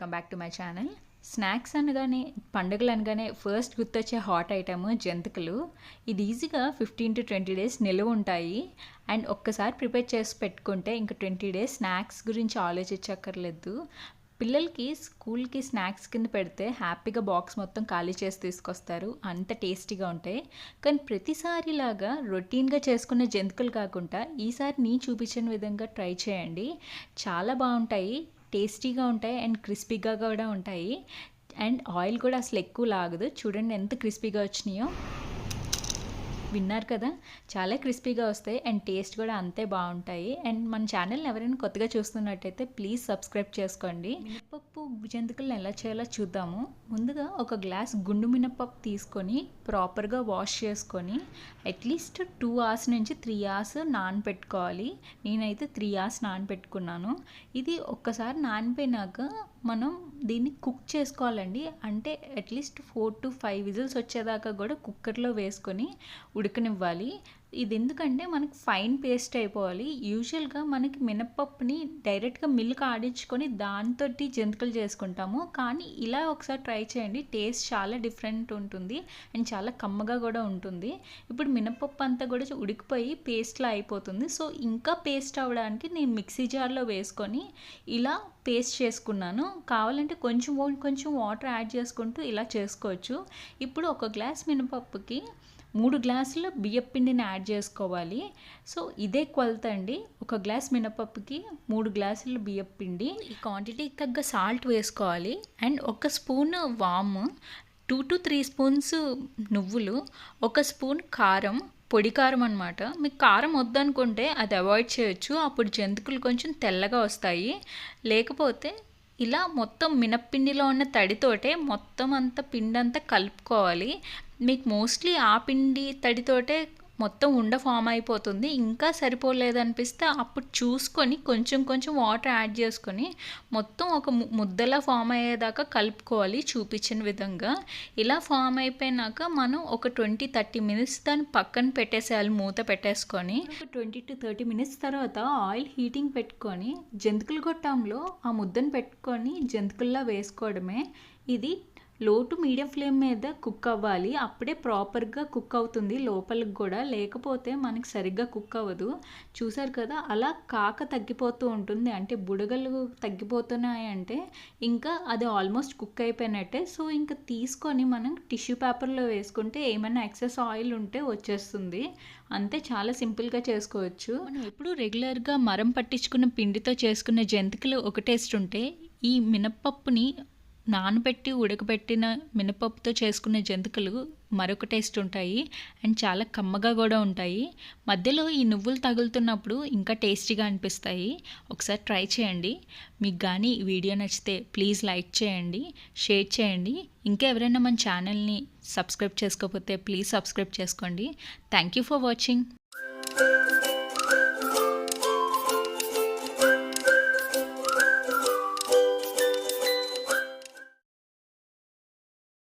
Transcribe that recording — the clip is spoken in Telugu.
Welcome back to my channel. Snacks అనగానే, పండుగలు అనగానే ఫస్ట్ గుర్తొచ్చే హాట్ ఐటమ్ జంతికలు. ఇది ఈజీగా 15 to 20 డేస్ నిలువ ఉంటాయి. అండ్ ఒక్కసారి ప్రిపేర్ చేసి పెట్టుకుంటే ఇంకా 20 డేస్ స్నాక్స్ గురించి ఆలోచించక్కర్లేదు. పిల్లలకి స్కూల్కి స్నాక్స్ కింద పెడితే హ్యాపీగా బాక్స్ మొత్తం ఖాళీ చేసి తీసుకొస్తారు, అంత టేస్టీగా ఉంటాయి. కానీ ప్రతిసారిలాగా రొటీన్గా చేసుకునే జంతికలు కాకుండా ఈసారి నేను చూపించిన విధంగా ట్రై చేయండి. చాలా బాగుంటాయి, టేస్టీగా ఉంటాయి అండ్ క్రిస్పీగా కూడా ఉంటాయి. అండ్ ఆయిల్ కూడా అసలు ఎక్కువ లాగదు. చూడండి ఎంత క్రిస్పీగా వచ్చినాయో. విన్నారు కదా, చాలా క్రిస్పీగా వస్తాయి అండ్ టేస్ట్ కూడా అంతే బాగుంటాయి. అండ్ మన ఛానల్ని ఎవరైనా కొత్తగా చూస్తున్నట్టయితే ప్లీజ్ సబ్స్క్రైబ్ చేసుకోండి. మినపప్పు జంతికలను ఎలా చేయాలో చూద్దాము. ముందుగా ఒక గ్లాస్ గుండు మినపప్పు తీసుకొని ప్రాపర్గా వాష్ చేసుకొని అట్లీస్ట్ 2 hours నుంచి 3 hours నానబెట్టుకోవాలి. నేనైతే 3 hours నానబెట్టుకున్నాను. ఇది ఒక్కసారి నానిపోయినాక మనం దీన్ని కుక్ చేసుకోవాలండి. అంటే అట్లీస్ట్ 4 to 5 విజిల్స్ వచ్చేదాకా కూడా కుక్కర్లో వేసుకొని ఉడకనివ్వాలి. ఇది ఎందుకంటే మనకి ఫైన్ పేస్ట్ అయిపోవాలి. యూజువల్గా మనకి మినపప్పుని డైరెక్ట్గా మిల్క్ ఆడించుకొని దాంతో జంతికలు చేసుకుంటాము. కానీ ఇలా ఒకసారి ట్రై చేయండి, టేస్ట్ చాలా డిఫరెంట్ ఉంటుంది అండ్ చాలా కమ్మగా కూడా ఉంటుంది. ఇప్పుడు మినపప్పు అంతా కూడా ఉడికిపోయి పేస్ట్లా అయిపోతుంది. సో ఇంకా పేస్ట్ అవ్వడానికి నేను మిక్సీ జార్లో వేసుకొని ఇలా పేస్ట్ చేసుకున్నాను. కావాలంటే కొంచెం వాటర్ యాడ్ చేసుకుంటూ ఇలా చేసుకోవచ్చు. ఇప్పుడు ఒక గ్లాస్ మినపప్పుకి 3 గ్లాసుల బియ్యం పిండిని యాడ్ చేసుకోవాలి. సో ఇదే కొలత అండి. ఒక గ్లాస్ మినపప్పుకి 3 గ్లాసుల బియ్యం పిండి. ఈ క్వాంటిటీకి తగ్గ సాల్ట్ వేసుకోవాలి. అండ్ 1 స్పూన్ వాము, 2 to 3 స్పూన్స్ నువ్వులు, 1 స్పూన్ కారం, పొడి కారం అనమాట. మీకు కారం వద్దనుకుంటే అది అవాయిడ్ చేయొచ్చు, అప్పుడు జంతికలు కొంచెం తెల్లగా వస్తాయి. లేకపోతే ఇలా మొత్తం మినప్పిండిలో ఉన్న తడితోటే మొత్తం అంతా పిండి అంతా కలుపుకోవాలి. మీకు మోస్ట్లీ ఆ పిండి తడితోటే మొత్తం ఉండ ఫామ్ అయిపోతుంది. ఇంకా సరిపోలేదనిపిస్తే అప్పుడు చూసుకొని కొంచెం వాటర్ యాడ్ చేసుకొని మొత్తం ఒక ముద్దలా ఫామ్ అయ్యేదాకా కలుపుకోవాలి చూపించిన విధంగా. ఇలా ఫామ్ అయిపోయినాక మనం ఒక 20-30 minutes దాన్ని పక్కన పెట్టేసేయాలి, మూత పెట్టేసుకొని. ఒక 20 to 30 minutes తర్వాత ఆయిల్ హీటింగ్ పెట్టుకొని జంతికల గొట్టంలో ఆ ముద్దను పెట్టుకొని జంతికల్లా వేసుకోవడమే. ఇది లో టు మీడియం ఫ్లేమ్ మీద కుక్ అవ్వాలి. అప్పుడే ప్రాపర్గా కుక్ అవుతుంది లోపలికి కూడా, లేకపోతే మనకి సరిగ్గా కుక్ అవ్వదు. చూసారు కదా, అలా కాక తగ్గిపోతూ ఉంటుంది. అంటే బుడగలు తగ్గిపోతున్నాయి అంటే ఇంకా అది ఆల్మోస్ట్ కుక్ అయిపోయినట్టే. సో ఇంకా తీసుకొని మనం టిష్యూ పేపర్లో వేసుకుంటే ఏమైనా ఎక్సెస్ ఆయిల్ ఉంటే వచ్చేస్తుంది. అంతే, చాలా సింపుల్గా చేసుకోవచ్చు. మనం ఎప్పుడు రెగ్యులర్గా మరం పట్టించుకున్న పిండితో చేసుకున్న జంతికలు ఒక టేస్ట్ ఉంటే, ఈ మినప్పప్పుని నానబెట్టి ఉడకబెట్టిన మినపప్పుతో చేసుకునే జంతికలు మరొక టేస్ట్ ఉంటాయి అండ్ చాలా కమ్మగా కూడా ఉంటాయి. మధ్యలో ఈ నువ్వులు తగులుతున్నప్పుడు ఇంకా టేస్టీగా అనిపిస్తాయి. ఒకసారి ట్రై చేయండి. మీకు కానీ ఈ వీడియో నచ్చితే ప్లీజ్ లైక్ చేయండి, షేర్ చేయండి. ఇంకా ఎవరైనా మన ఛానల్ని సబ్స్క్రైబ్ చేసుకోకపోతే ప్లీజ్ సబ్స్క్రైబ్ చేసుకోండి. Thank you for watching.